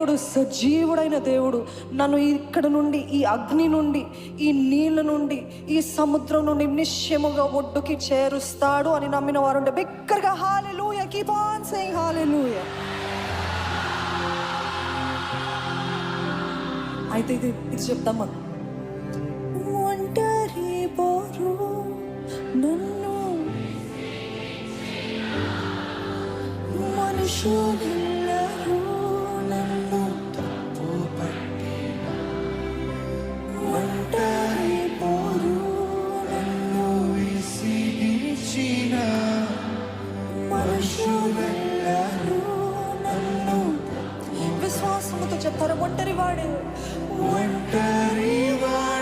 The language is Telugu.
దేవుడు సజీవుడైన దేవుడు నన్ను ఇక్కడ నుండి, ఈ అగ్ని నుండి, ఈ నీళ్ళ నుండి, ఈ సముద్రం నుండి నిశ్చయముగా ఒడ్డుకి చేరుస్తాడు అని నమ్మిన వారు ఉంటే బిగ్గరగా హల్లెలూయా, కీప్ ఆన్ సేయింగ్ హల్లెలూయా. అయితే ఇది చెప్తామా, ఒంటరి పోరు నన్ను మనుషులెల్లరూ నన్ను తప్పుపట్టిన, ఒంటరి పోరు నన్ను విసిగించిన మనుషులెల్లరూ నన్ను. విశ్వాసముతో చెప్తారా, ఒంటరి వాడు, ఒంటరి వాడు